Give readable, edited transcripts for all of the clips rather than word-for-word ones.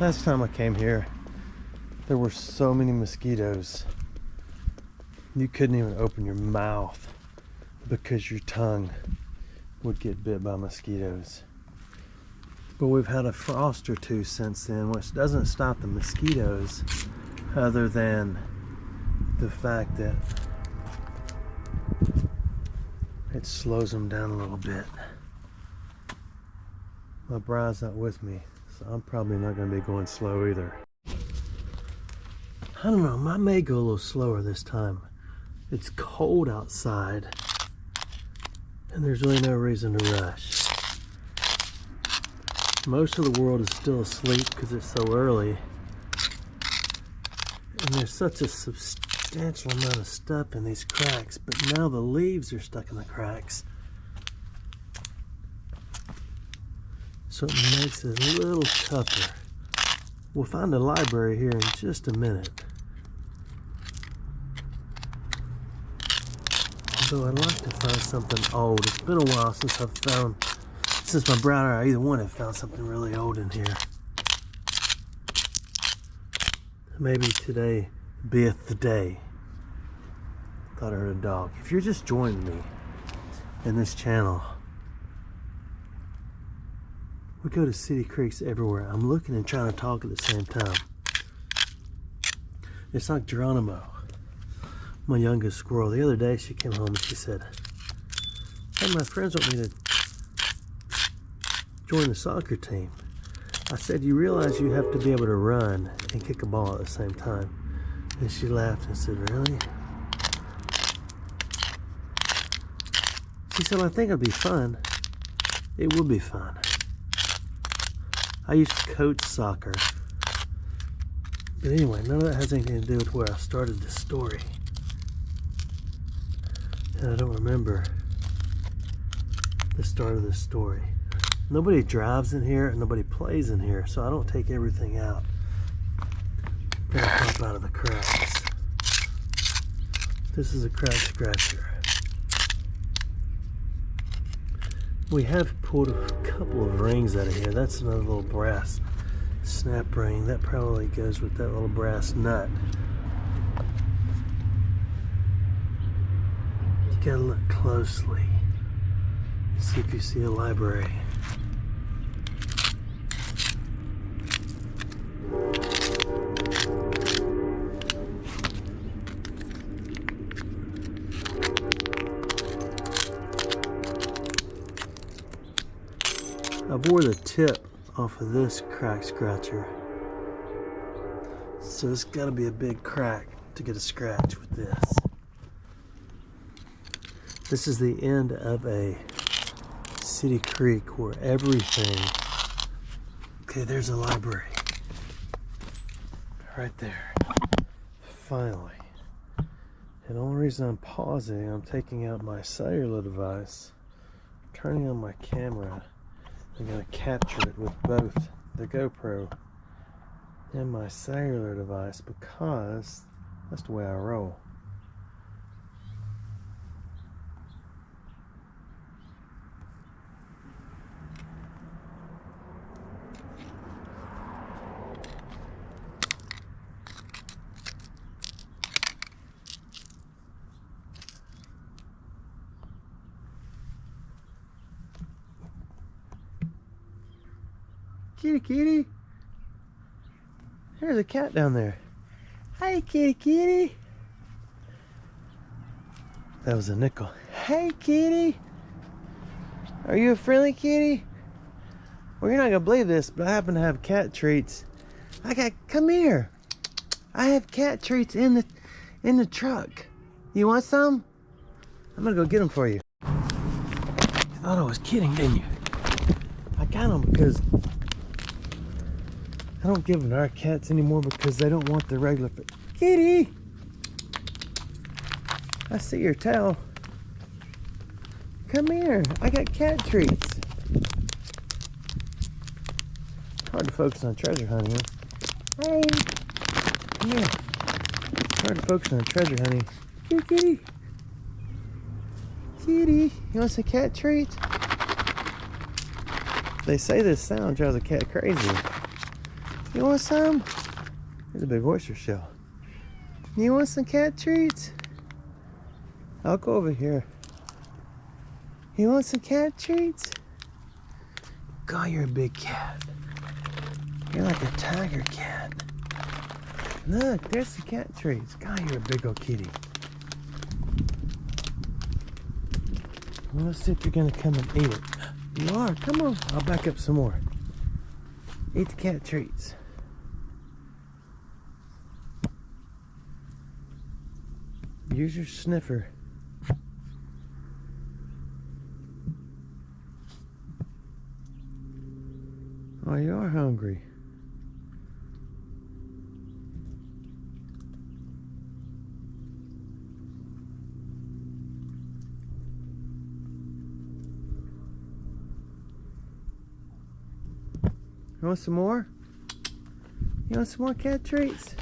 Last time I came here, there were so many mosquitoes. You couldn't even open your mouth because your tongue would get bit by mosquitoes. But we've had a frost or two since then, which doesn't stop the mosquitoes, other than the fact that it slows them down a little bit. My bride's not with me, so I'm probably not going to be going slow either. I don't know, I may go a little slower this time. It's cold outside, and there's really no reason to rush. Most of the world is still asleep because it's so early, and there's such a substantial amount of stuff in these cracks, but now the leaves are stuck in the cracks. So it makes it a little tougher. We'll find a library here in just a minute. Although I'd like to find something old. It's been a while since my bride or I, either one, have found something really old in here. Maybe today beeth the day. Thought I heard a dog. If you're just joining me in this channel, we go to city creeks everywhere. I'm looking and trying to talk at the same time. It's like Geronimo, my youngest squirrel. The other day she came home and she said, "Hey, my friends want me to join the soccer team." I said, "You realize you have to be able to run and kick a ball at the same time?" And she laughed and said, "Really?" She said, "I think it'll be fun." It will be fun. I used to coach soccer. But anyway, none of that has anything to do with where I started this story. And I don't remember the start of this story. Nobody drives in here and nobody plays in here, so I don't take everything out that I pop out of the cracks. This is a crack scratcher. We have pulled a couple of rings out of here. That's another little brass snap ring. That probably goes with that little brass nut. You gotta look closely. See if you see a library. I bore the tip off of this crack scratcher, so it's got to be a big crack to get a scratch with this. This is the end of a city creek where everything... Okay, there's a library right there. Finally. And the only reason I'm pausing, I'm taking out my cellular device, turning on my camera. I'm going to capture it with both the GoPro and my cellular device because that's the way I roll. Kitty, kitty. There's a cat down there. Hey, kitty, kitty. That was a nickel. Hey, kitty. Are you a friendly kitty? Well, you're not gonna believe this, but I happen to have cat treats. Come here. I have cat treats in the truck. You want some? I'm gonna go get them for you. You thought I was kidding, didn't you? I got them because I don't give them to our cats anymore because they don't want the regular food. Kitty! I see your tail. Come here. I got cat treats. Hard to focus on treasure hunting. Huh? Hey. Come here. Hard to focus on treasure hunting. Kitty, kitty. Kitty. You want some cat treats? They say this sound drives a cat crazy. You want some? There's a big oyster shell. You want some cat treats? I'll go over here. You want some cat treats? God, you're a big cat. You're like a tiger cat. Look, there's the cat treats. God, you're a big old kitty. Well, let's see if you're gonna come and eat it. You are. Come on. I'll back up some more. Eat the cat treats. Use your sniffer. Oh, you are hungry. You want some more? You want some more cat treats?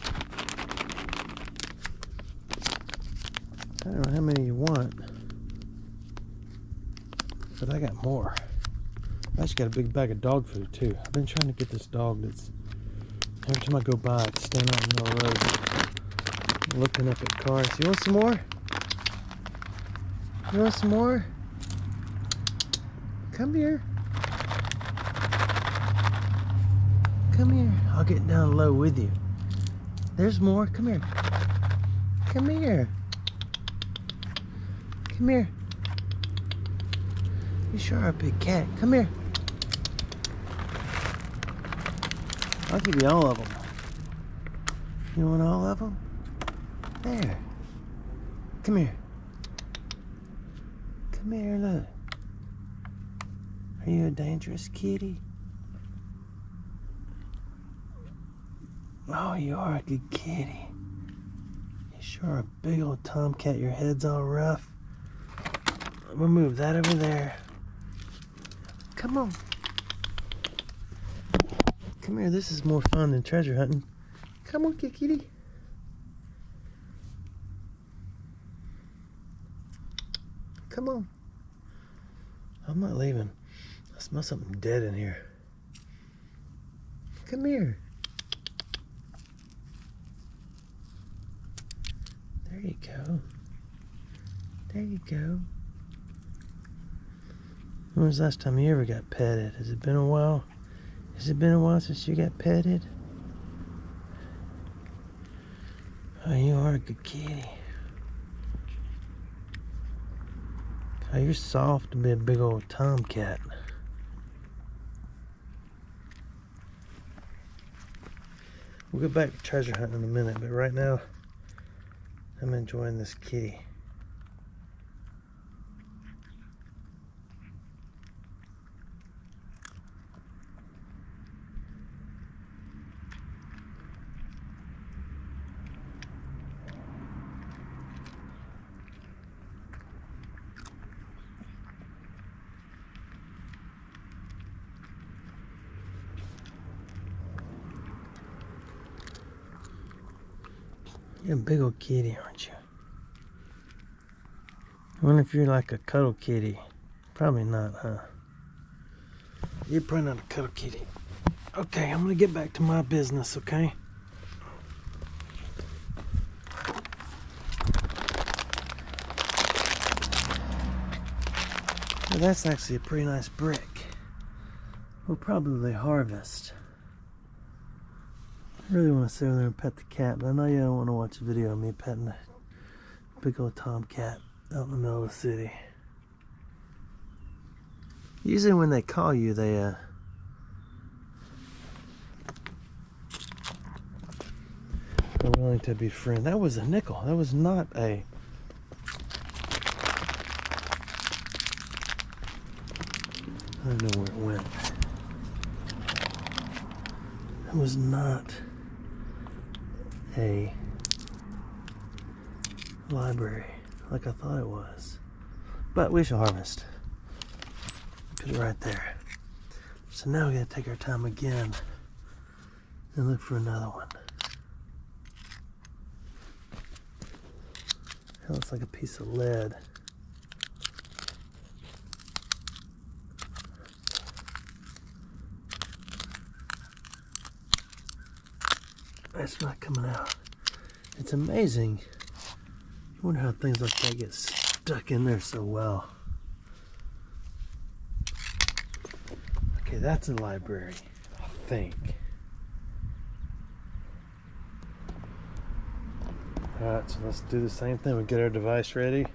I don't know how many you want, but I got more. I just got a big bag of dog food too. I've been trying to get this dog that's, every time I go by, it's standing out in the middle of the road looking up at cars. You want some more? You want some more? Come here. Come here. I'll get down low with you. There's more. Come here. Come here. Come here. You sure are a big cat. Come here. I'll give you all of them. You want all of them? There. Come here. Come here, look. Are you a dangerous kitty? Oh, you are a good kitty. You sure are a big old tomcat. Your head's all rough. We'll move that over there. Come on. Come here. This is more fun than treasure hunting. Come on, kitty. Come on. I'm not leaving. I smell something dead in here. Come here. There you go. There you go. When was the last time you ever got petted? Has it been a while? Has it been a while since you got petted? Oh, you are a good kitty. Oh, you're soft to be a big old tomcat. We'll get back to treasure hunting in a minute, but right now, I'm enjoying this kitty. You're a big old kitty, aren't you? I wonder if you're like a cuddle kitty. Probably not, huh? You're probably not a cuddle kitty. Okay, I'm gonna get back to my business, okay? Well, that's actually a pretty nice brick. We'll probably harvest. I really want to sit over there and pet the cat, but I know you don't want to watch a video of me petting a big old tomcat out in the middle of the city. Usually when they call you, they're willing to befriend. That was a nickel. That was not a... I don't know where it went. It was not a library like I thought it was. But we shall harvest. Put it right there. So now we're going to take our time again and look for another one. That looks like a piece of lead. it's not coming out. It's amazing. You wonder how things like that get stuck in there so well. Okay, that's a library, I think. Alright, so let's do the same thing. We get our device ready,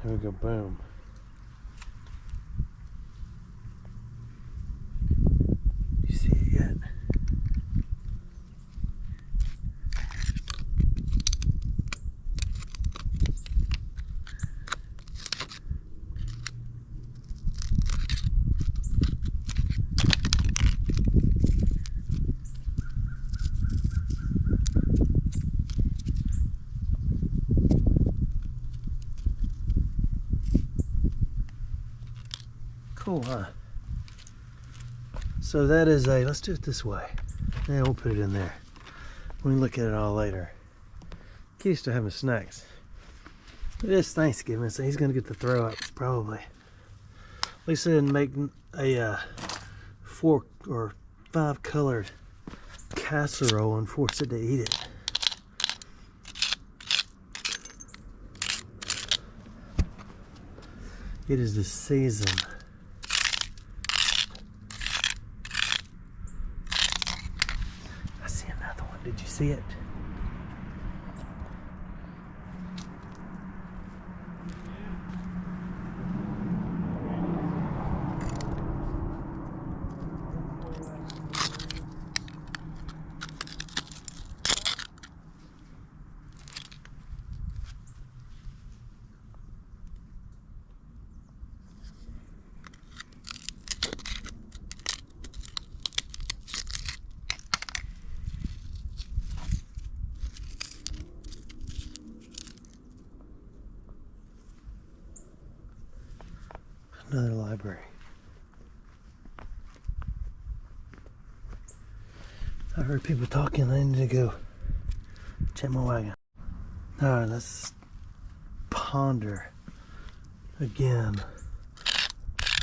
and we go boom. Do you see it yet? Cool, huh? So that is a, let's do it this way. Yeah, we'll put it in there. We can look at it all later. Kitty's still having snacks. It is Thanksgiving, so he's gonna get the throw up, probably. At least I didn't make a 4 or 5 colored casserole and force it to eat it. It is the season. I see another one. Did you see it? Another library. I heard people talking. I need to go check my wagon. Alright, let's ponder again.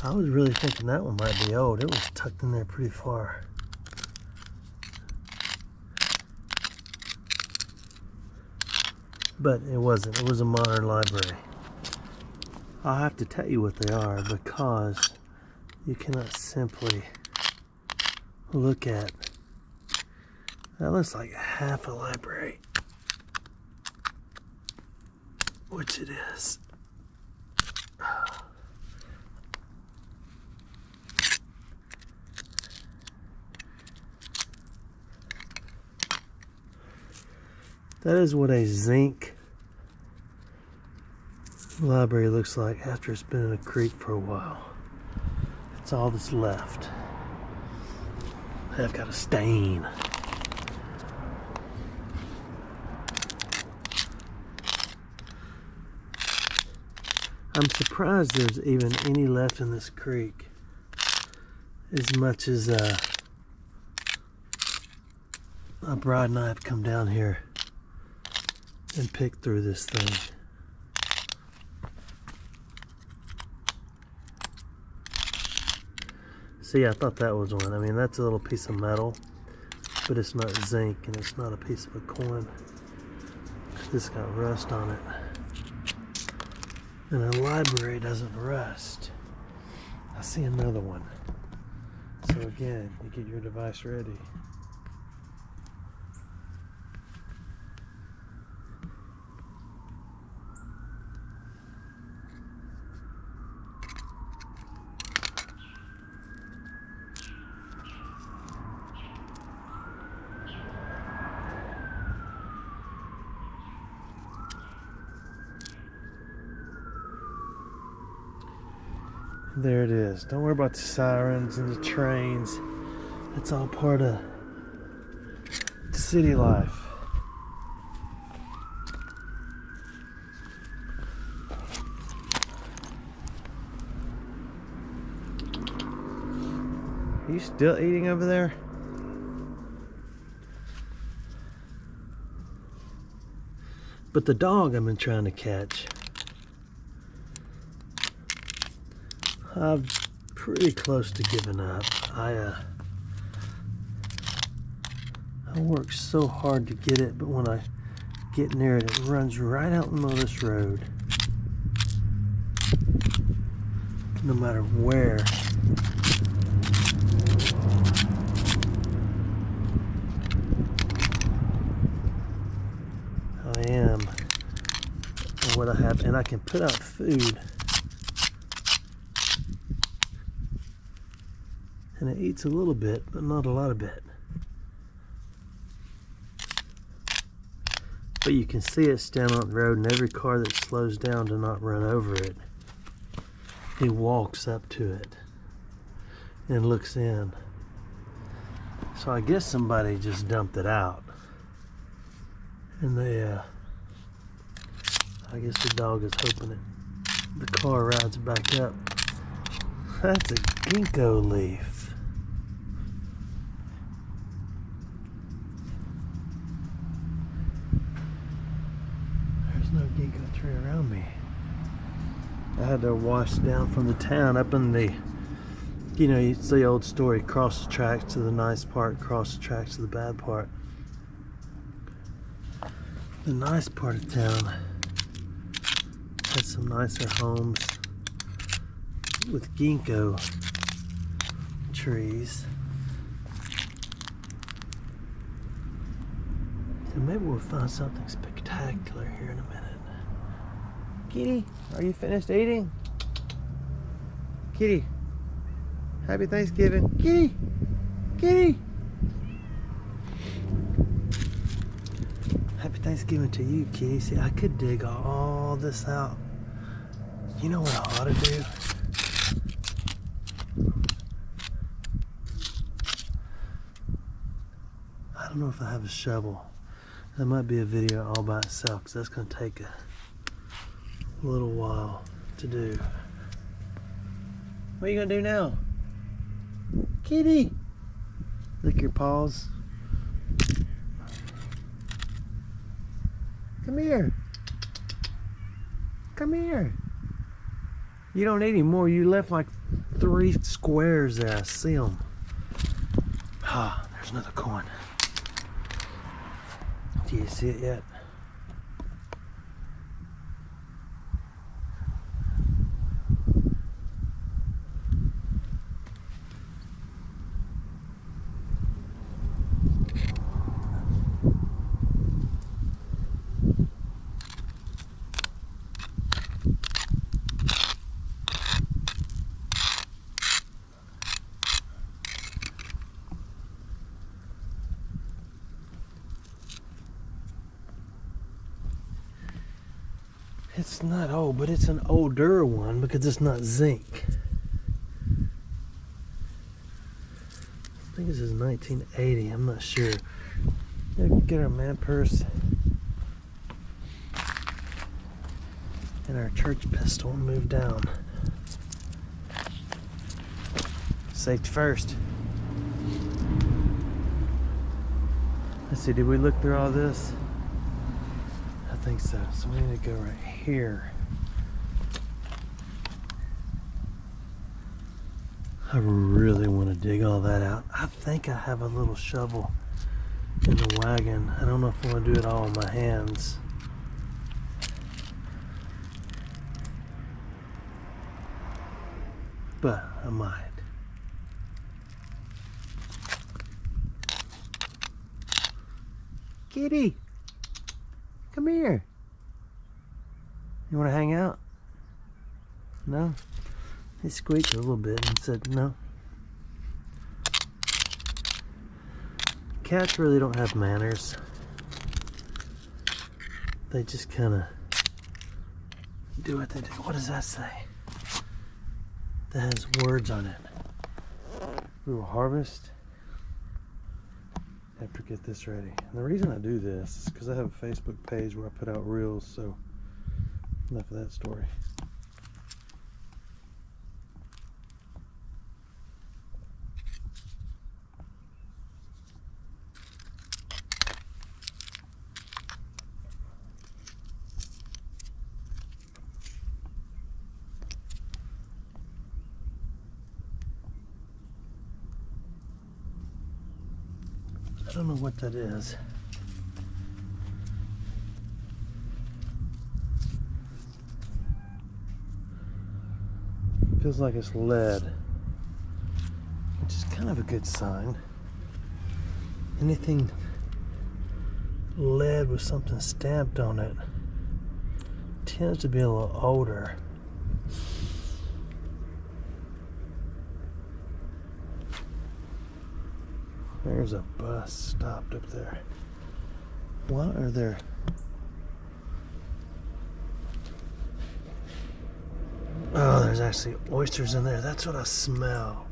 I was really thinking that one might be old. It was tucked in there pretty far. But it wasn't. It was a modern library. I'll have to tell you what they are because you cannot simply look at. That looks like half a library, which it is. That is what a zinc library looks like after it's been in a creek for a while. It's all that's left. I've got a stain. I'm surprised there's even any left in this creek, as much as my bride and I have come down here and picked through this thing. See, I thought that was one. I mean, that's a little piece of metal, but it's not zinc and it's not a piece of a coin. This got rust on it. And a library doesn't rust. I see another one. So again, you get your device ready. There it is. Don't worry about the sirens and the trains. It's all part of city life. Are you still eating over there? But the dog I've been trying to catch, I'm pretty close to giving up. I I work so hard to get it, but when I get near it, it runs right out in the middle of this road. No matter where. I am, or what I have, and I can put out food. And it eats a little bit, but not a lot of it. But you can see it stand on the road, and every car that slows down to not run over it, he walks up to it and looks in. So I guess somebody just dumped it out. And I guess the dog is hoping the car rides back up. That's a ginkgo leaf. There's no ginkgo tree around me. I had to wash down from the town up in the, you know, it's the old story, cross the tracks to the nice part, cross the tracks to the bad part. The nice part of town had some nicer homes with ginkgo trees. And maybe we'll find something spectacular here in a minute. Kitty, are you finished eating? Kitty, happy Thanksgiving. Kitty, Kitty. Happy Thanksgiving to you, Kitty. See, I could dig all this out. You know what I ought to do? I don't know if I have a shovel. That might be a video all by itself, because that's going to take a little while to do. What are you going to do now? Kitty! Lick your paws. Come here. Come here. You don't need any more. You left like 3 squares there. I see them. Ah, there's another coin. Do you see it yet? It's not old, but it's an older one because it's not zinc. I think this is 1980, I'm not sure. Get our man purse and our church pistol and move down. Safety first. Let's see, did we look through all this? I think so. So we need to go right here. I really want to dig all that out. I think I have a little shovel in the wagon. I don't know if I want to do it all with my hands. But I might. Kitty! Come here. You want to hang out? No? He squeaked a little bit and said no. Cats really don't have manners. They just kind of do what they do. What does that say? That has words on it. We will harvest after get this ready. And the reason I do this is because I have a Facebook page where I put out reels, so enough of that story. I don't know what that is. Feels like it's lead, which is kind of a good sign. Anything lead with something stamped on it tends to be a little older. There's a bus stopped up there. What are there? Oh, there's actually oysters in there. That's what I smell.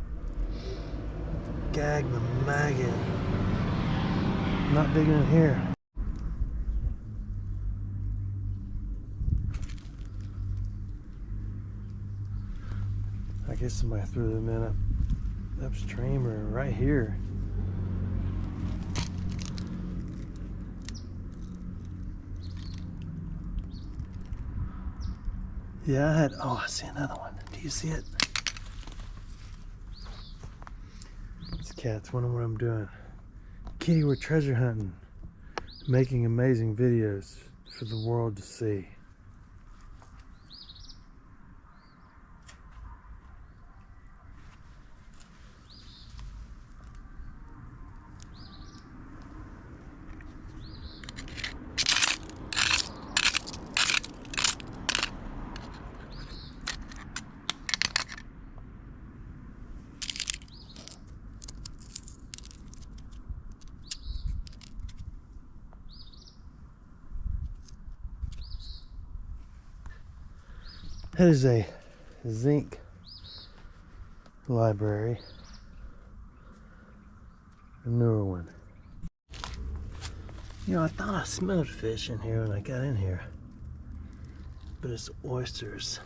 Gag the maggot. Not digging in here. I guess somebody threw them in upstream or right here. Yeah, I see another one. Do you see it? These cats wondering what I'm doing. Kitty, we're treasure hunting. Making amazing videos for the world to see. That is a zinc library, a newer one. You know, I thought I smelled fish in here when I got in here, but it's oysters.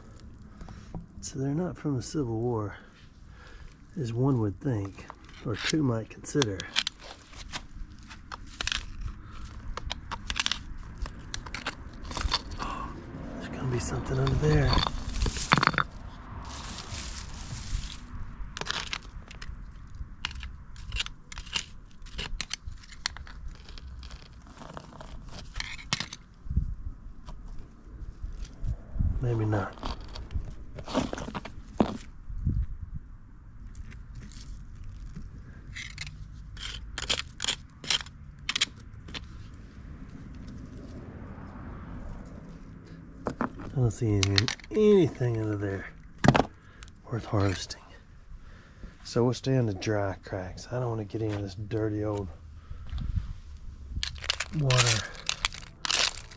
So they're not from the Civil War, as one would think, or two might consider. Oh, there's gonna be something under there. Maybe not. I don't see anything under there worth harvesting. So we'll stay on the dry cracks. I don't want to get into this dirty old water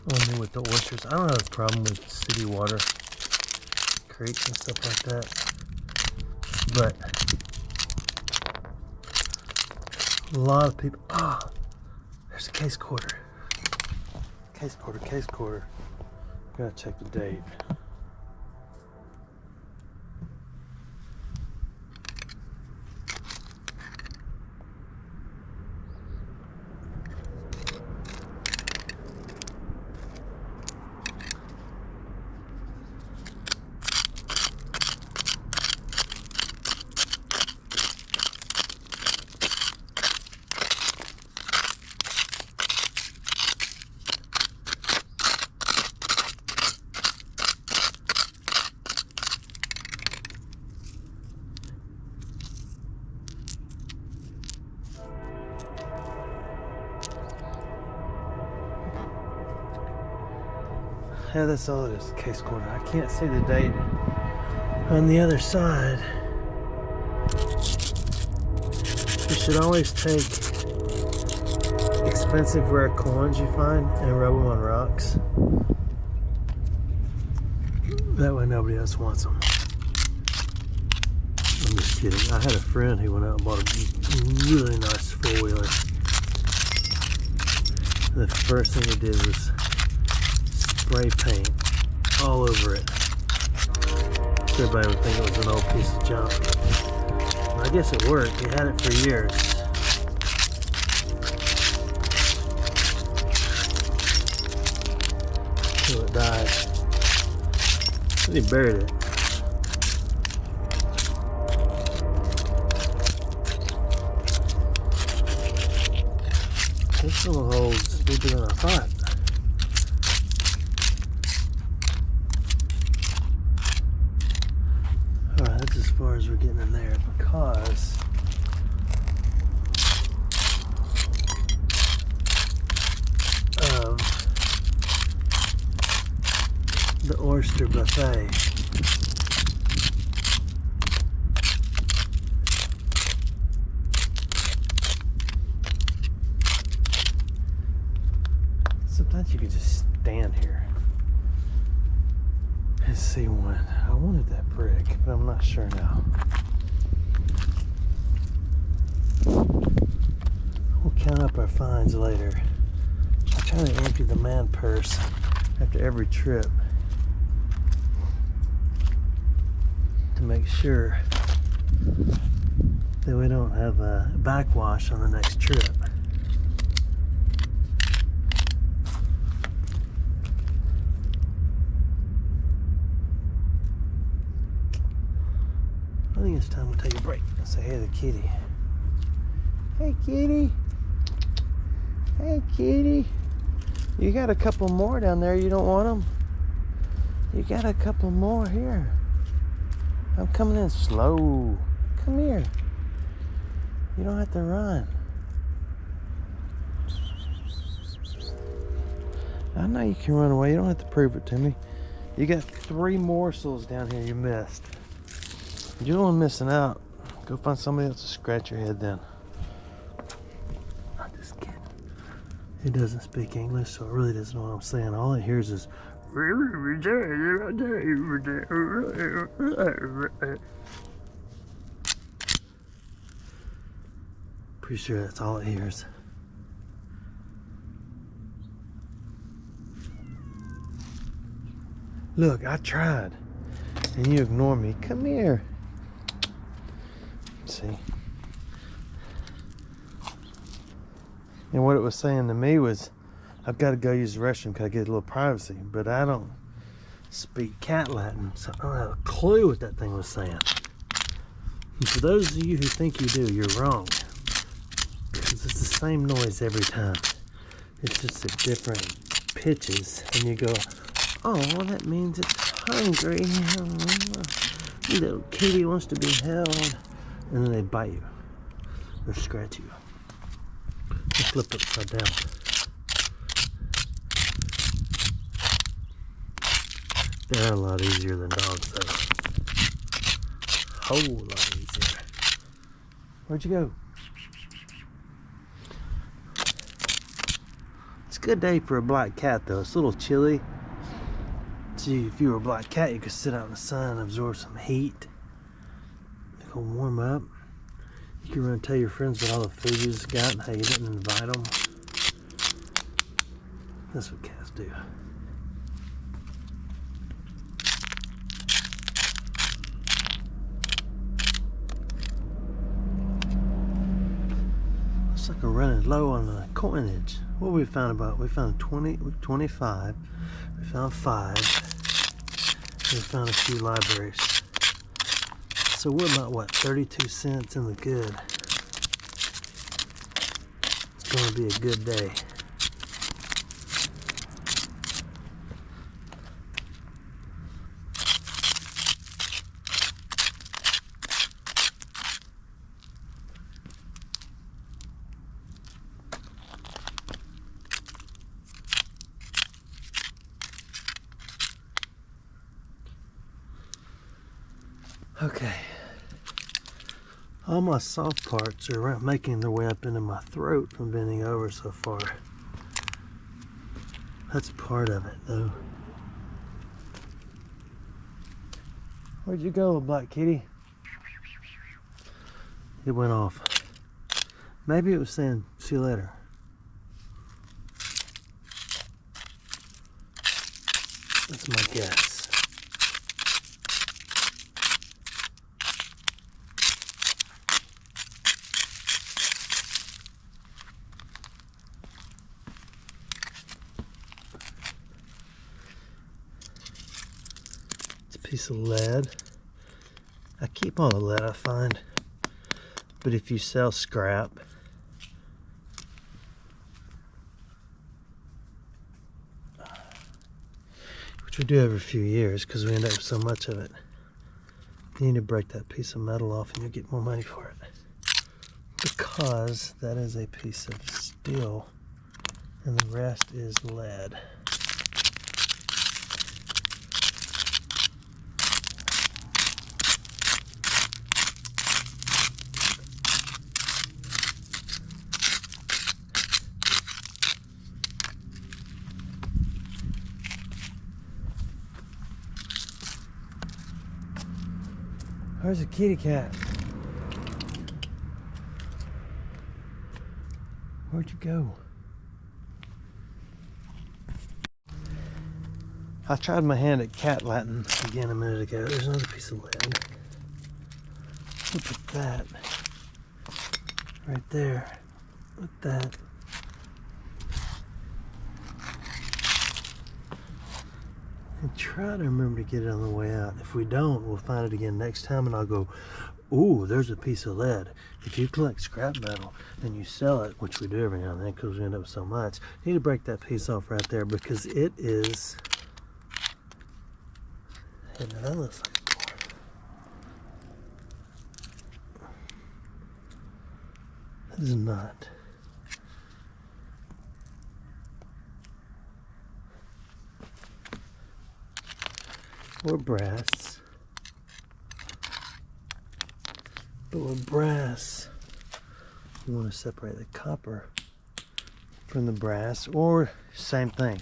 on me with the oysters. I don't have a problem with city water, creeks and stuff like that, but a lot of people, there's a case quarter. Case quarter. Gotta check the date. Yeah, that's all it is, case quarter. I can't see the date on the other side. You should always take expensive rare coins you find and rub them on rocks. That way nobody else wants them. I'm just kidding. I had a friend who went out and bought a really nice four-wheeler. The first thing he did was spray paint all over it. So everybody would think it was an old piece of junk. I guess it worked. He had it for years. Until it died. And he buried it. little hole's deeper than I thought. Alright, that's as far as we're getting in there because of the oyster buffet. Sometimes you could just stand here and see one. I wanted that brick, but I'm not sure now. We'll count up our finds later. I try to empty the man purse after every trip to make sure that we don't have a backwash on the next trip. I think it's time to take a break and say hey to the kitty. Hey kitty. Hey kitty. You got a couple more down there. You don't want them? You got a couple more here. I'm coming in slow. Come here. You don't have to run. I know you can run away. You don't have to prove it to me. You got 3 morsels down here you missed. You're the one missing out. Go find somebody else to scratch your head then. I'm just kidding. He doesn't speak English, so it really doesn't know what I'm saying. All it hears is pretty sure that's all it hears. Look, I tried and you ignore me. Come here. See? And what it was saying to me was, I've got to go use the restroom because I get a little privacy, but I don't speak cat Latin, so I don't have a clue what that thing was saying. And for those of you who think you do, you're wrong, because it's the same noise every time. It's just at different pitches, and you go, oh, well, that means it's hungry. Little kitty wants to be held. And then they bite you or scratch you. They flip upside down. They're a lot easier than dogs, though. Whole lot easier. Where'd you go? It's a good day for a black cat, though. It's a little chilly. See, if you were a black cat, you could sit out in the sun and absorb some heat. Go warm up. You can run and tell your friends about all the food you just got and how you didn't invite them. That's what cats do. Looks like we're running low on the coinage. What we found about? We found 20, 25. We found 5. We found a few libraries. So we're about, what, 32 cents in the good. It's going to be a good day. Okay. All my soft parts are making their way up into my throat from bending over so far. That's part of it, though. Where'd you go, black kitty? It went off. Maybe it was saying, see you later. That's my guess. Piece of lead. I keep all the lead I find, but if you sell scrap, which we do every few years because we end up with so much of it. You need to break that piece of metal off and you'll get more money for it. Because that is a piece of steel and the rest is lead. Where's the kitty cat? Where'd you go? I tried my hand at cat Latin again a minute ago. There's another piece of lead. Look at that. Right there. Look at that. And try to remember to get it on the way out. If we don't, we'll find it again next time and I'll go, ooh, there's a piece of lead. If you collect scrap metal and you sell it, which we do every now and then because we end up with so much, you need to break that piece off right there because it is, hey, now that looks like a dwarf. That is not. Or brass. But with brass, you want to separate the copper from the brass, or same thing.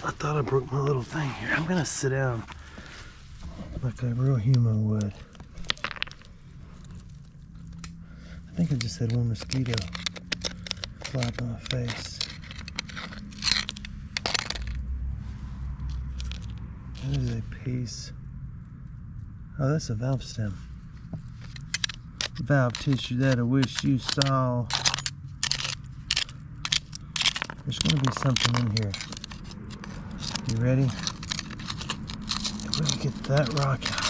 I thought I broke my little thing here. I'm gonna sit down like a real human would. I think I just had one mosquito fly up on my face. That is a piece. Oh, that's a valve stem. Valve tissue that I wish you saw. There's going to be something in here. You ready? If we can get that rock out.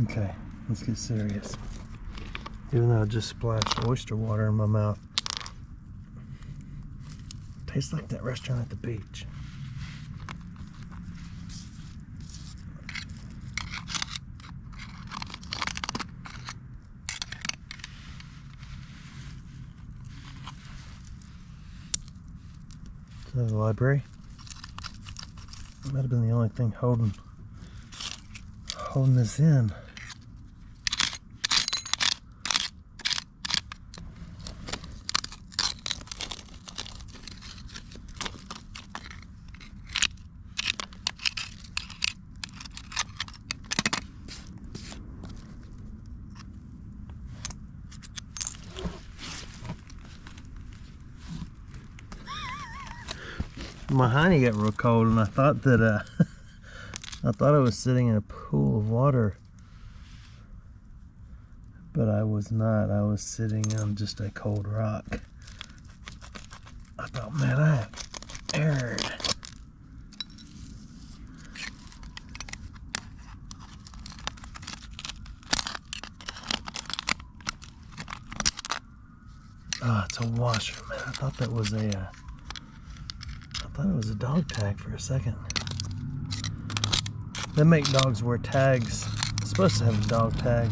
Okay, let's get serious. Even though I just splashed oyster water in my mouth. Tastes like that restaurant at the beach. So the library. That might have been the only thing holding this in. My hiney got real cold and I thought that I thought I was sitting in a pool of water, but I was not. I was sitting on just a cold rock. I thought, man, I erred. Oh, it's a washer, man. I thought that was a I thought it was a dog tag for a second. They make dogs wear tags. It's supposed to have a dog tag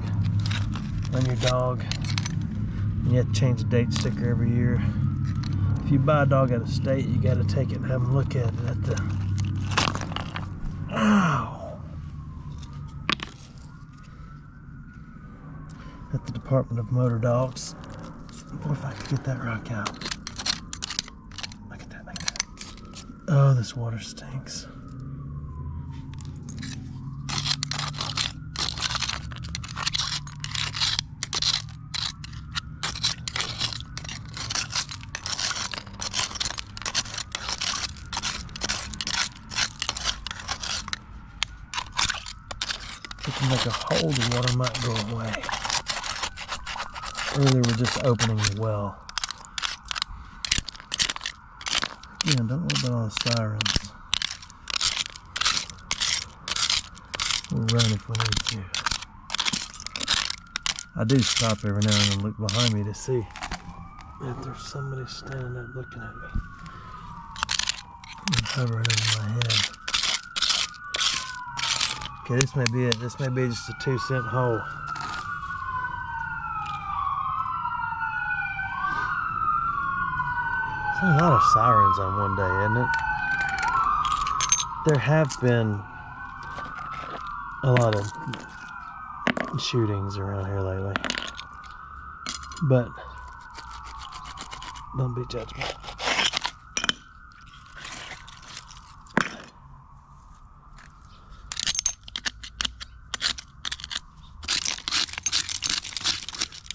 on your dog. And you have to change the date sticker every year. If you buy a dog out of state, you got to take it and have them look at it at the... Ow! At the Department of Motor Dogs. Boy, if I could get that rock out. Look at that, look at that. Oh, this water stinks. If we can make a hole, the water might go away. Earlier we're just opening the well. Again, don't worry about all the sirens. We'll run if we need to. I do stop every now and then and look behind me to see if there's somebody standing up looking at me. I'm hovering over my head. Okay, this may be it. This may be just a 2-cent hole. There's a lot of sirens on one day, isn't it? There have been a lot of shootings around here lately, but don't be judgmental.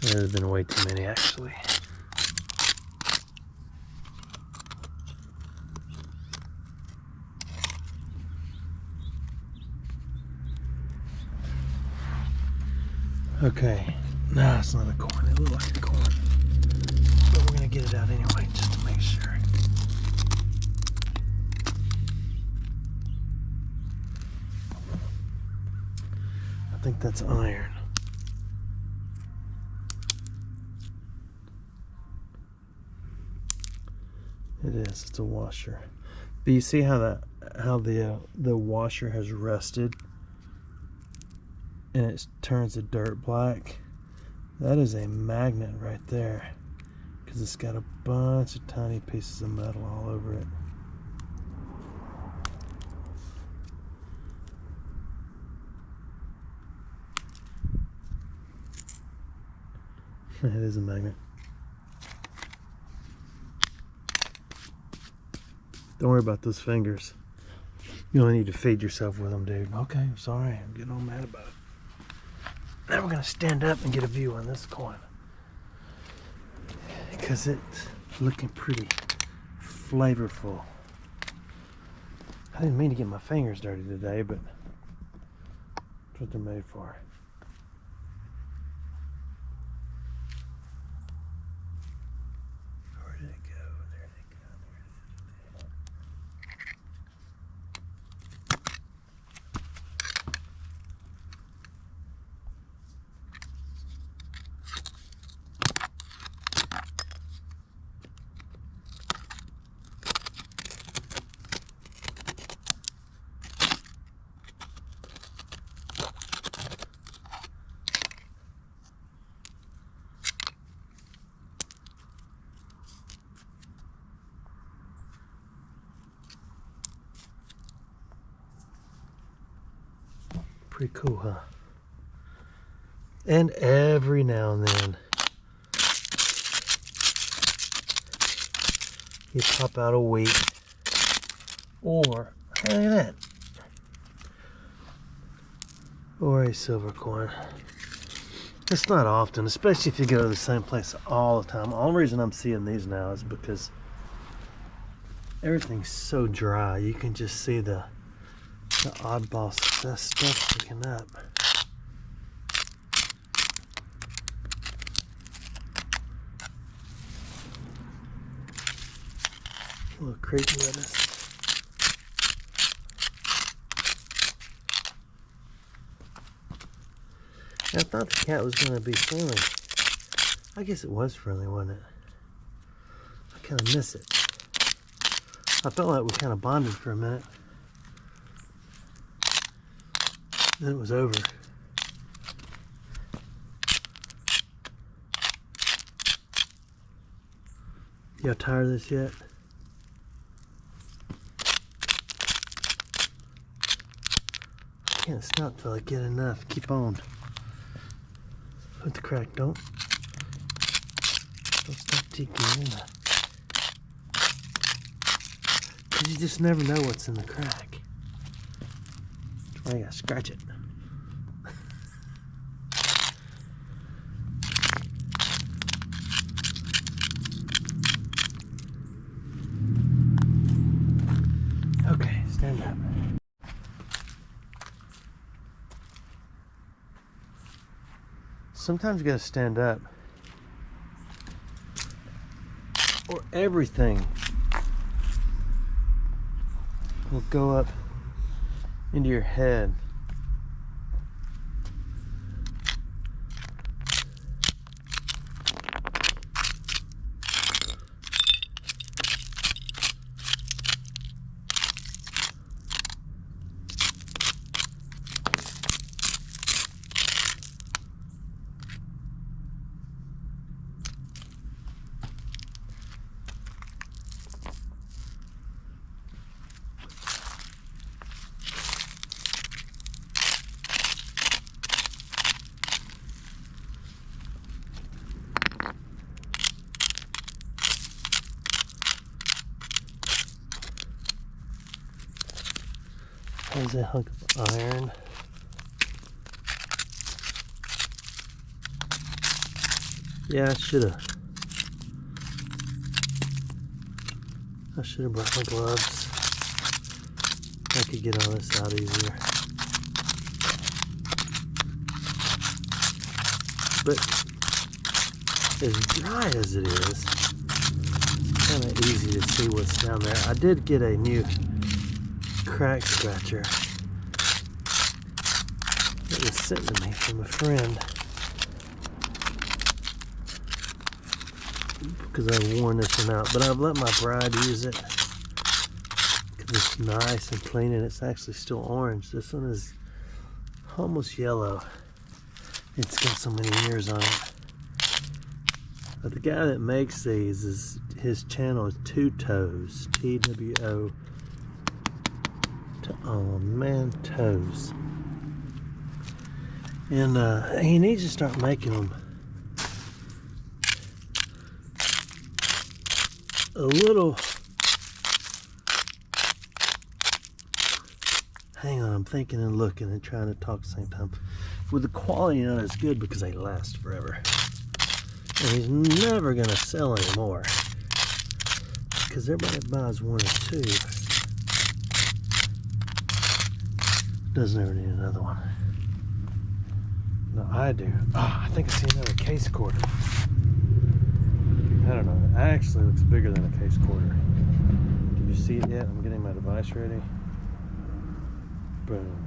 There's been way too many, actually. Okay, no, it's not a corn. It looks like a corn, but we're gonna get it out anyway, just to make sure. I think that's iron. It is. It's a washer. But you see how the washer has rusted, and it turns the dirt black? That is a magnet right there, because it's got a bunch of tiny pieces of metal all over it. It is a magnet. Don't worry about those fingers. You only need to feed yourself with them, dude. Okay, I'm sorry. I'm getting all mad about it. Now we're going to stand up and get a view on this coin, because it's looking pretty flavorful. I didn't mean to get my fingers dirty today, but that's what they're made for. Where did it go? There they go. Pretty cool, huh? And every now and then you pop out a wheat, or hey, look at that, or a silver coin. It's not often, especially if you go to the same place all the time. The only reason I'm seeing these now is because everything's so dry. You can just see the oddball stuff sticking up. A little creepy lettuce. I thought the cat was going to be friendly. I guess it was friendly, wasn't it? I kind of miss it. I felt like we kind of bonded for a minute. Then it was over. Y'all tired of this yet? I can't stop till I get enough. Keep on. With the crack, don't stop till you get enough. Because you just never know what's in the crack. That's why you gotta scratch it. Okay, stand up. Sometimes you gotta stand up, or everything will go up into your head There's a hunk of iron. Yeah, I should have brought my gloves. I could get all this out easier. But as dry as it is, it's kind of easy to see what's down there. I did get a new crack scratcher that was sent to me from a friend because I've worn this one out, but I've let my bride use it because it's nice and clean and it's actually still orange. This one is almost yellow. It's got so many years on it. But the guy that makes these, his channel is Two Toes, T-W-O. Oh man, toes. And he needs to start making them a little. Hang on, I'm thinking and looking and trying to talk at the same time. With the quality not as good because they last forever. And he's never gonna sell anymore because everybody buys one or two. Doesn't ever need another one. No, I do. Oh, I think I see another case quarter. I don't know. It actually looks bigger than a case quarter. Did you see it yet? I'm getting my device ready. Boom.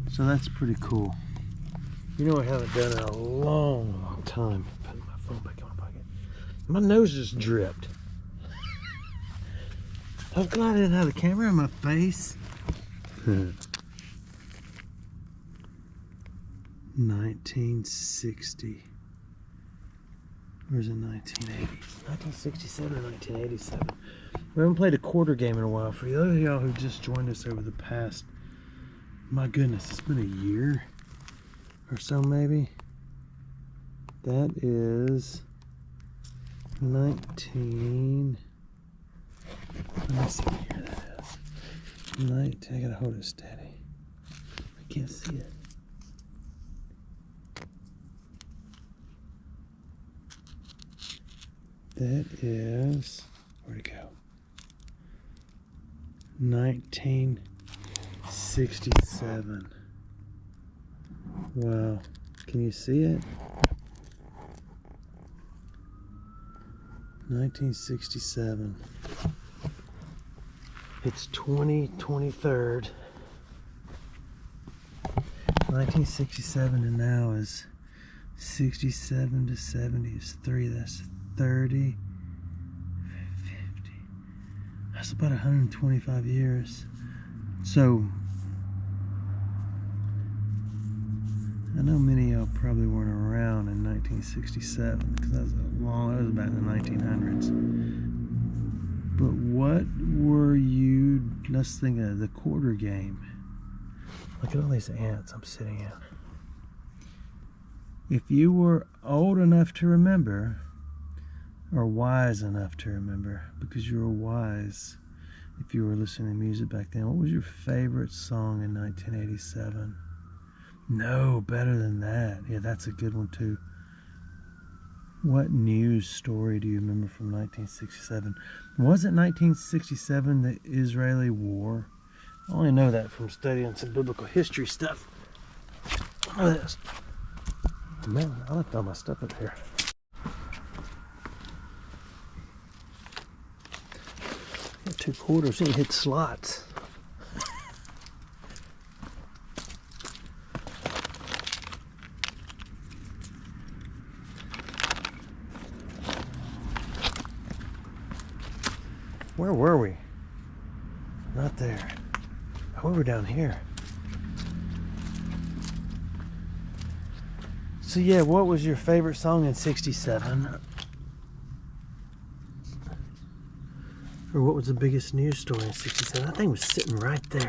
So that's pretty cool. You know, I haven't done it in a long, long time. Putting my phone back in my pocket. My nose just dripped. I'm glad I didn't have the camera in my face. 1960. Or is it 1980? 1967 or 1987. We haven't played a quarter game in a while. For those of y'all who just joined us over the past, my goodness, it's been a year or so maybe. That is 19. Let me see what year that is. I gotta hold it steady. I can't see it. That is, where'd it go? 1967. Wow, can you see it? 1967. It's 2023rd. 1967 and now is 67 to 70 is 3. That's 30, 50. That's about 125 years. So I know many of y'all probably weren't around in 1967 because that was back in the 1900s. But what were you? Let's think of the quarter game. Look at all these ants I'm sitting in. If you were old enough to remember, or wise enough to remember, because you were wise if you were listening to music back then, what was your favorite song in 1987? No, better than that. Yeah, that's a good one too. What news story do you remember from 1967? Was it 1967 the Israeli war? I only know that from studying some biblical history stuff. Look at this. Man, I left all my stuff up here. Got 2 quarters and hit slots. Where were we? Not there. Oh, we were down here. So yeah, what was your favorite song in '67? Or what was the biggest news story in '67? That thing was sitting right there.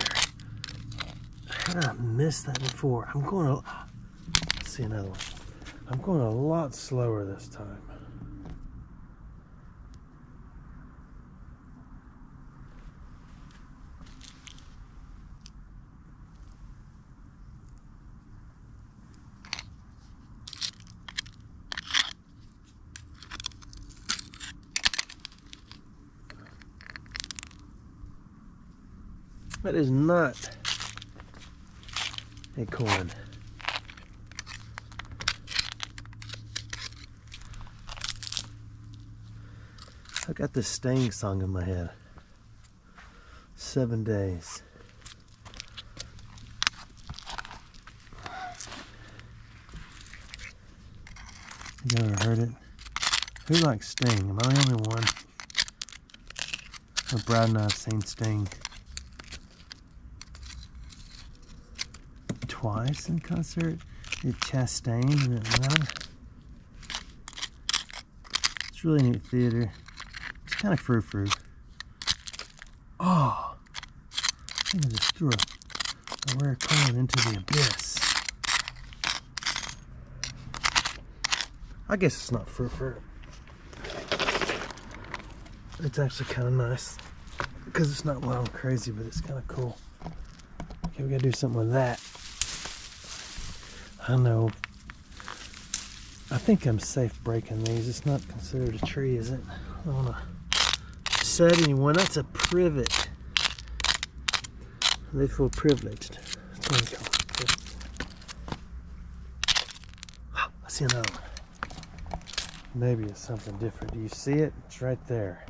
How did I miss that before? I'm going to... Let's see another one. I'm going a lot slower this time. That is not a corn. I got this Sting song in my head. 7 days. You ever heard it? Who likes Sting? Am I the only one? Brad and I have seen Sting twice in concert at Chastain in Atlanta. It's really neat theater. It's kind of frou-frou. Oh, I think I just threw a rare coin into the abyss. I guess it's not frou-frou. It's actually kind of nice because it's not wild and crazy, but it's kind of cool. Okay, we gotta do something with that. I know. I think I'm safe breaking these. It's not considered a tree, is it? I don't want to set anyone. That's a privet. They feel privileged. That's what it's called. Oh, I see another one. Maybe it's something different. Do you see it? It's right there.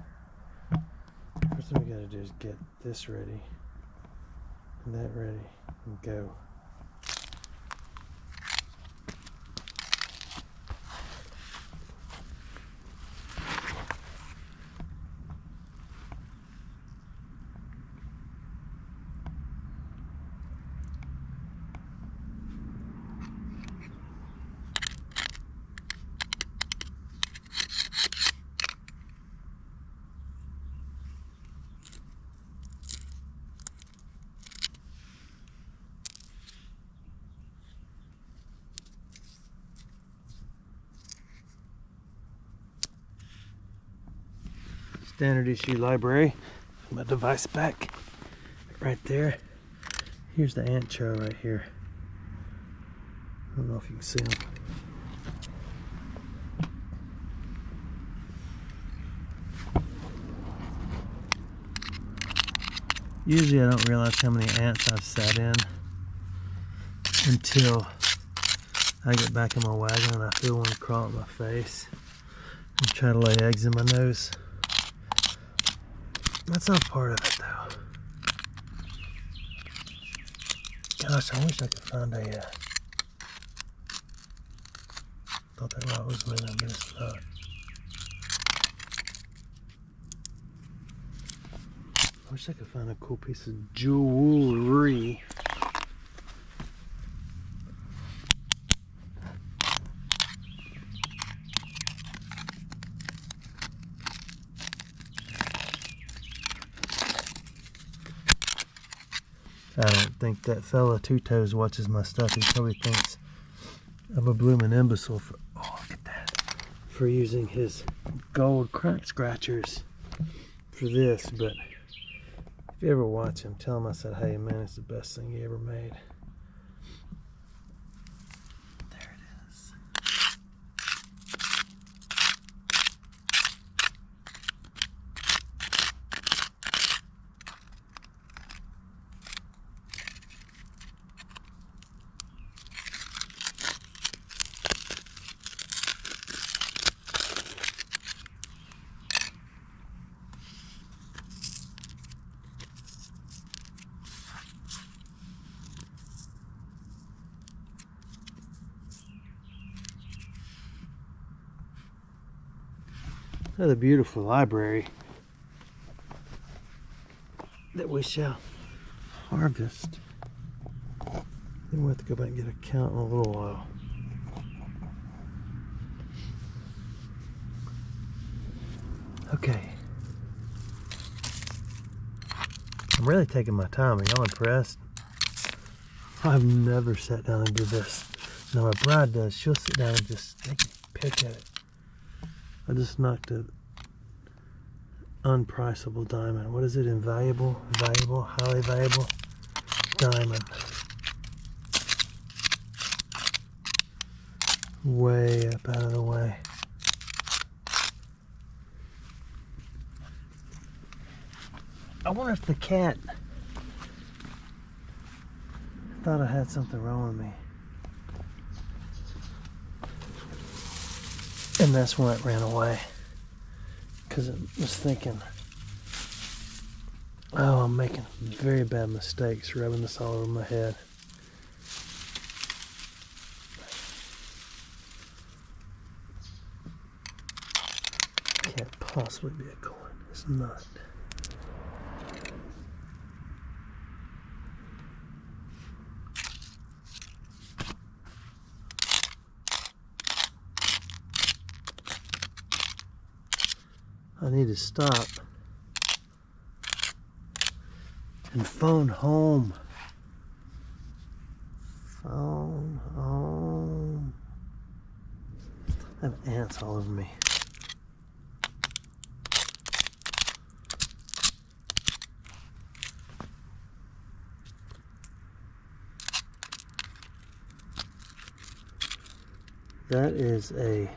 First thing we gotta do is get this ready, and that ready, and go. Standard issue library. My device back right there. Here's the ant chow right here. I don't know if you can see them. Usually I don't realize how many ants I've sat in until I get back in my wagon and I feel one crawl at my face and try to lay eggs in my nose. That's all part of it, though. Gosh, I wish I could find a. Thought that rock was moving, but it's not. I wish I could find a cool piece of jewelry. I don't think that fella Two Toes watches my stuff. He probably thinks I'm a bloomin' imbecile for, oh, look at that, for using his gold crack scratchers for this. But if you ever watch him, tell him I said, hey man, it's the best thing you ever made. There it is. Another beautiful library that we shall harvest. Then we'll have to go back and get a count in a little while. Okay. I'm really taking my time. Are y'all impressed? I've never sat down and do this. Now my bride does. She'll sit down and just take a pick at it. I just knocked a unpriceable diamond. What is it? Invaluable? Valuable? Highly valuable? Diamond. Way up out of the way. I wonder if the cat thought I had something wrong with me. And that's when it ran away. Because it was thinking, oh, I'm making very bad mistakes rubbing this all over my head. Can't possibly be a coin. It's not. I need to stop and phone home. Phone home. I have ants all over me. That is a...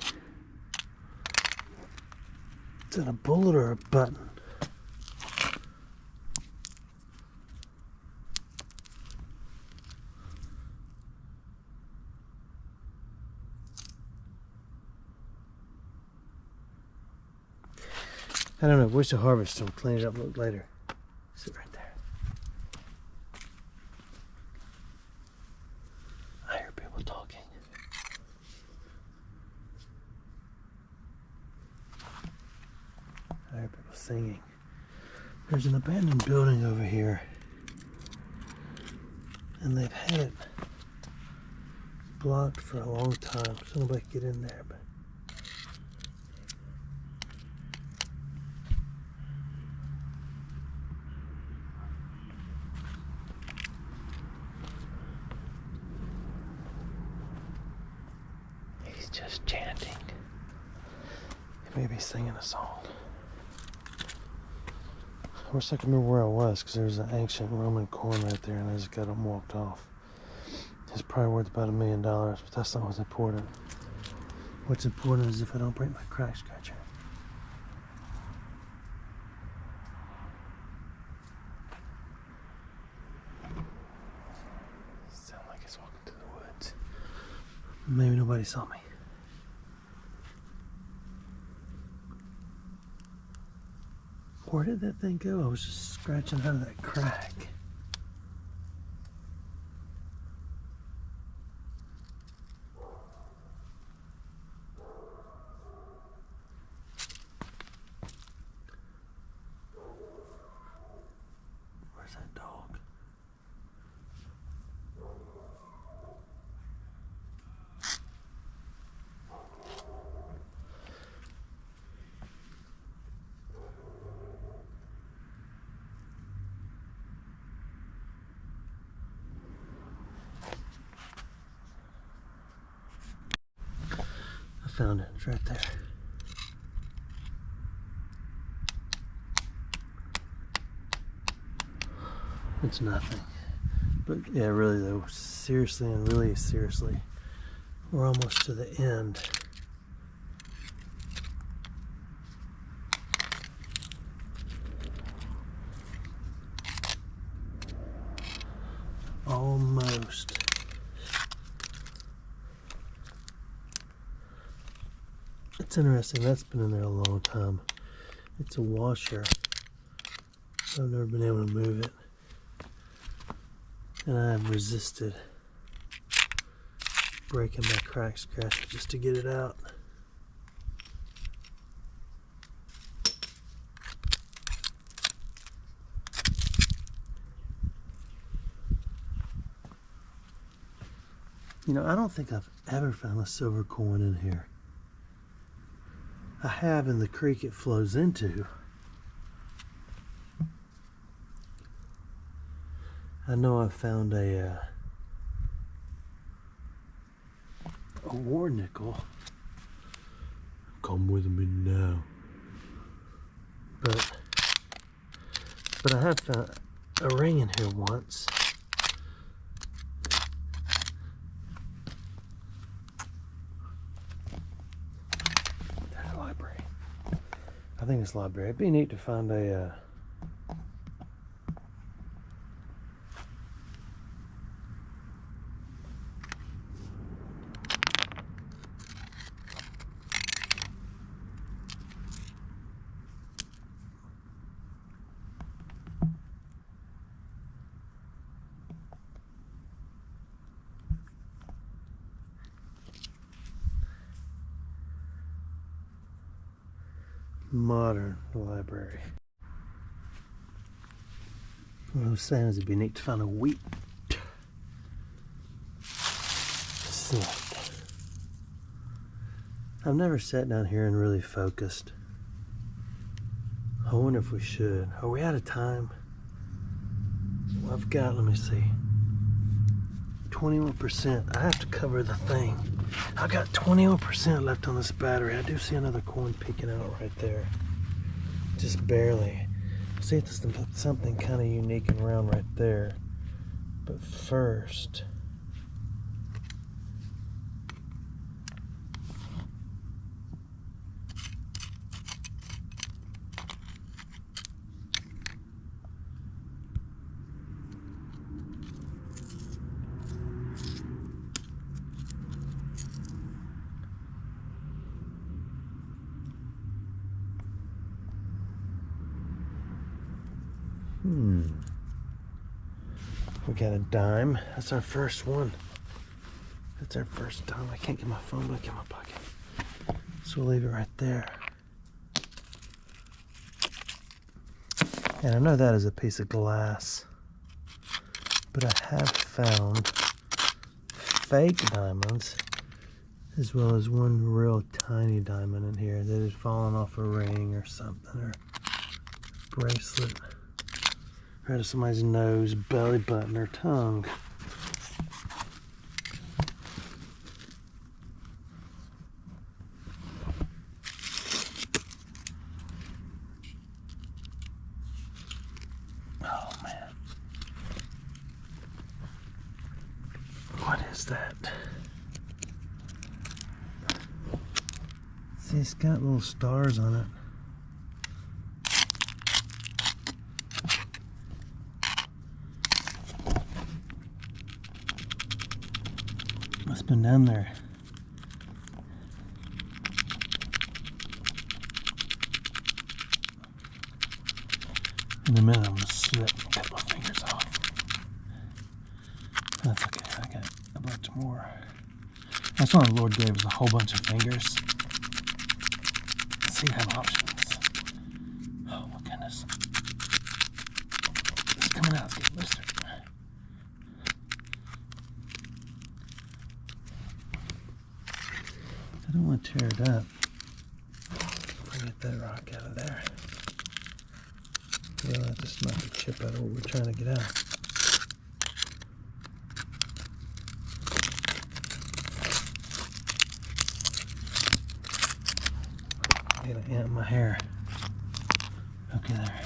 Is that a bullet or a button? I don't know. Wish to harvest them. Clean it up a little later. Sit right there. I hear people talking. I hear people singing. There's an abandoned building over here, and they've had it blocked for a long time, so nobody can get in there. But he's just chanting. He may be singing a song. I wish I could remember where I was, because there's an ancient Roman coin right there, and I just got him walked off. It's probably worth about $1 million, but that's not what's important. What's important is if I don't break my crack scratcher. Sound like it's walking through the woods. Maybe nobody saw me. Where did that thing go? I was just scratching out of that crack. Where's that dog? I found it. It's right there. It's nothing. But yeah, really though, seriously and really seriously, we're almost to the end. Almost. It's interesting, that's been in there a long time. It's a washer. I've never been able to move it. And I have resisted breaking my crack scratcher just to get it out. You know, I don't think I've ever found a silver coin in here. I have in the creek it flows into. I know I found a war nickel. Come with me now. But I have found a ring in here once. There's a library. I think it's a library. It'd be neat to find a modern library. What I was saying is it'd be neat to find a wheat sift. I've never sat down here and really focused. I wonder if we should. Are we out of time? Well, I've got, let me see, 21%. I have to cover the thing. I got 21% left on this battery. I do see another coin peeking out right there. Just barely. See if there's something kind of unique and round right there. But first, we got a dime. That's our first one. That's our first dime. I can't get my phone back in my pocket. So we'll leave it right there. And I know that is a piece of glass. But I have found fake diamonds, as well as one real tiny diamond in here that had fallen off a ring or something, or bracelet, or out of somebody's nose, belly button, or tongue. Oh man. What is that? See, it's got little stars on it. Must have been down there. In a minute, I'm gonna slip and cut my fingers off. That's okay. I got a bunch more. That's why the Lord gave us a whole bunch of fingers. So you have options. Oh my goodness. It's coming out. It's getting looser. I don't want to tear it up. If I get that rock out of there, we'll have to knock the chip out of what we're trying to get out. I got an ant in my hair. Okay, there.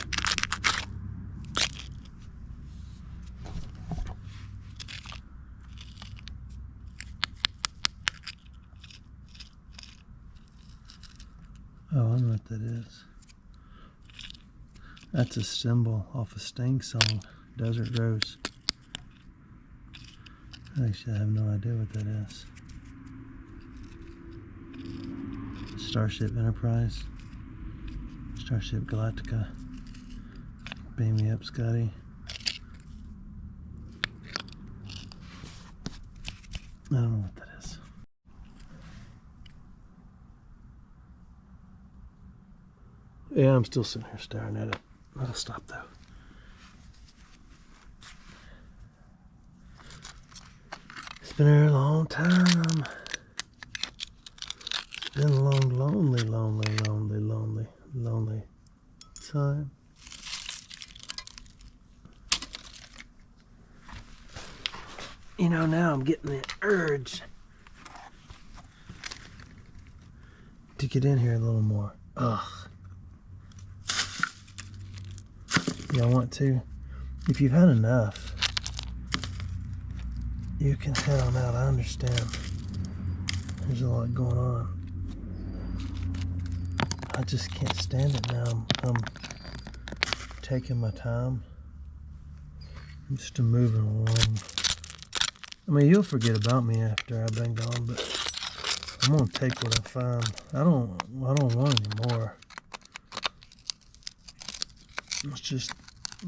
Oh, I know what that is. That's a symbol off a Sting song, Desert Rose. Actually, I have no idea what that is. Starship Enterprise, Starship Galactica. Beam me up, Scotty. I don't know what that is. Yeah, I'm still sitting here staring at it. I'll stop though. It's been here a long time. It's been a long, lonely time. You know, now I'm getting the urge to get in here a little more. Ugh. Yeah, I want to. If you've had enough, you can head on out. I understand. There's a lot going on. I just can't stand it now. I'm taking my time. I'm just moving along. I mean, you'll forget about me after I've been gone, but I'm gonna take what I find. I don't want any more. It's just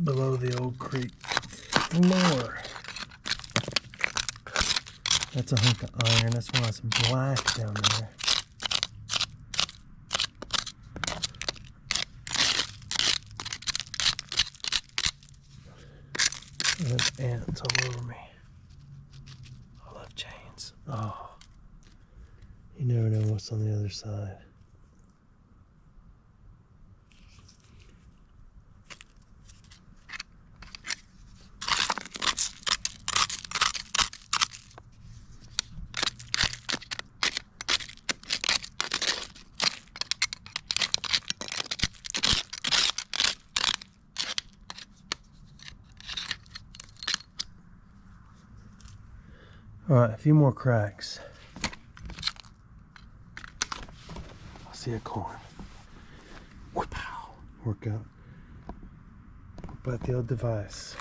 below the old creek floor. That's a hunk of iron. That's why it's black down there. And there's ants all over me. I love chains. Oh, you never know what's on the other side. All right, a few more cracks. I see a corn. Wow. Workout. But the old device.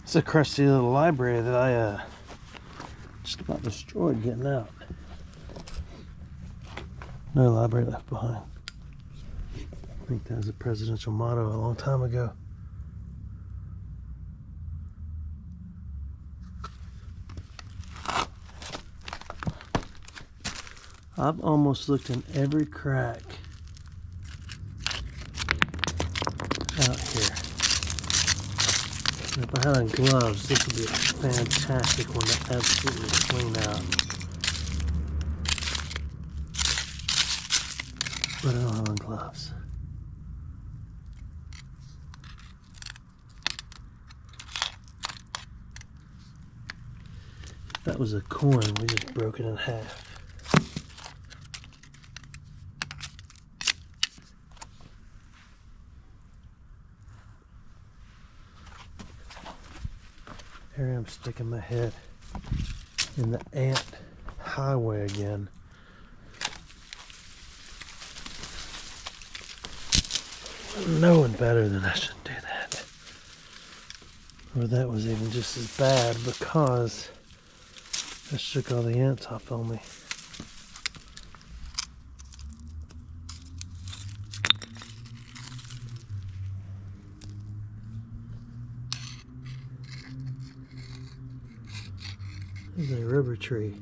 It's a crusty little library that I just about destroyed getting out. No library left behind. I think that was a presidential motto a long time ago. I've almost looked in every crack out here. If I had on gloves, this would be a fantastic one to absolutely clean out. But I don't have on gloves. If that was a coin, we just broke it in half. Here I'm sticking my head in the ant highway again. Knowing better than I shouldn't do that. Or that was even just as bad because I shook all the ants off on me. There's a river tree.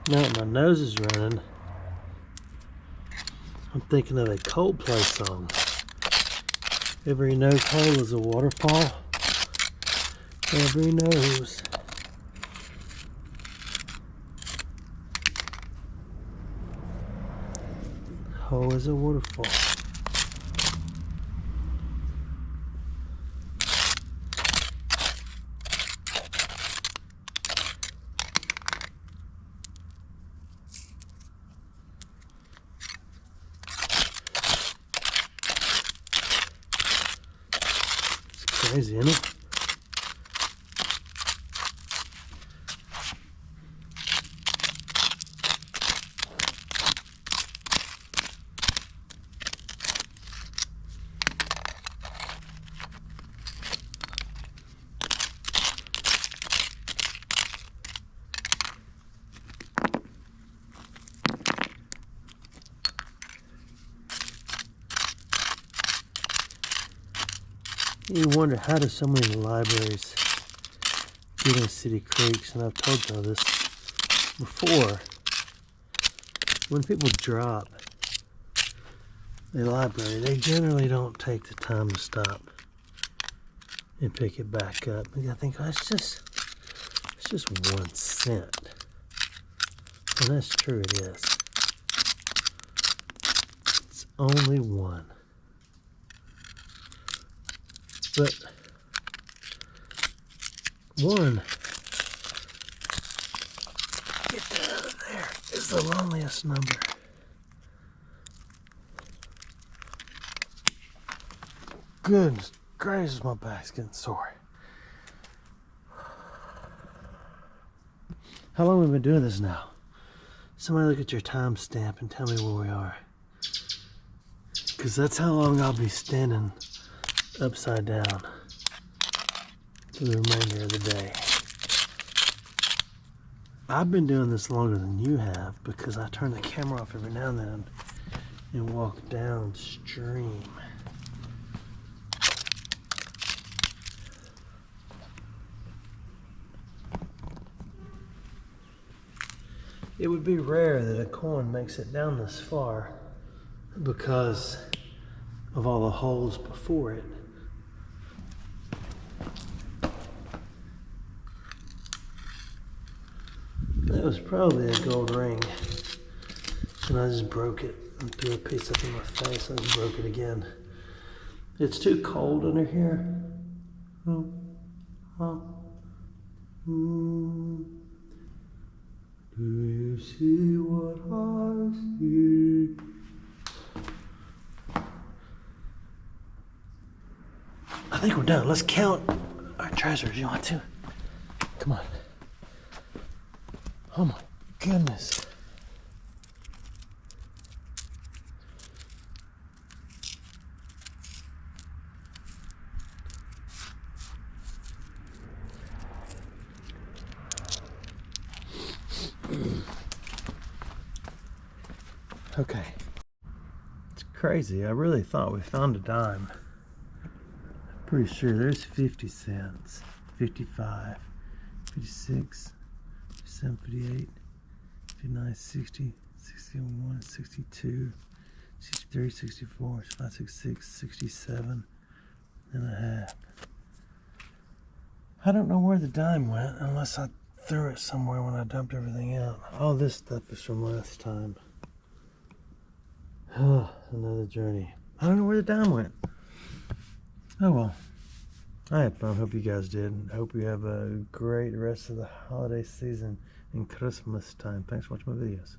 Now that my nose is running, I'm thinking of a Coldplay song. Every nose hole is a waterfall. Every nose. Hole is a waterfall. Crazy, isn't it? You wonder, how do so many libraries get in city creeks? And I've told y'all this before. When people drop a library, they generally don't take the time to stop and pick it back up. And I think, oh, it's just 1 cent. And that's true, it is. It's only one. But one, get that out of there, is the loneliest number. Goodness gracious, my back's getting sore. How long have we been doing this now? Somebody look at your timestamp and tell me where we are. Because that's how long I'll be standing upside down for the remainder of the day. I've been doing this longer than you have because I turn the camera off every now and then and walk downstream. It would be rare that a coin makes it down this far because of all the holes before it. That was probably a gold ring, and I just broke it and threw a piece up in my face. I just broke it again. It's too cold under here. Do you see what I see? I think we're done. Let's count our treasures. You want to? Come on. Oh my goodness. Okay. It's crazy. I really thought we found a dime. Pretty sure there's 50 cents. 55, 56, 57, 58, 59, 60, 61, 62, 63, 64, 65, 66, 67 and a half. I don't know where the dime went unless I threw it somewhere when I dumped everything out. All this stuff is from last time. Oh, another journey. I don't know where the dime went. Oh well. I had fun. Hope you guys did. I hope you have a great rest of the holiday season and Christmas time. Thanks for watching my videos.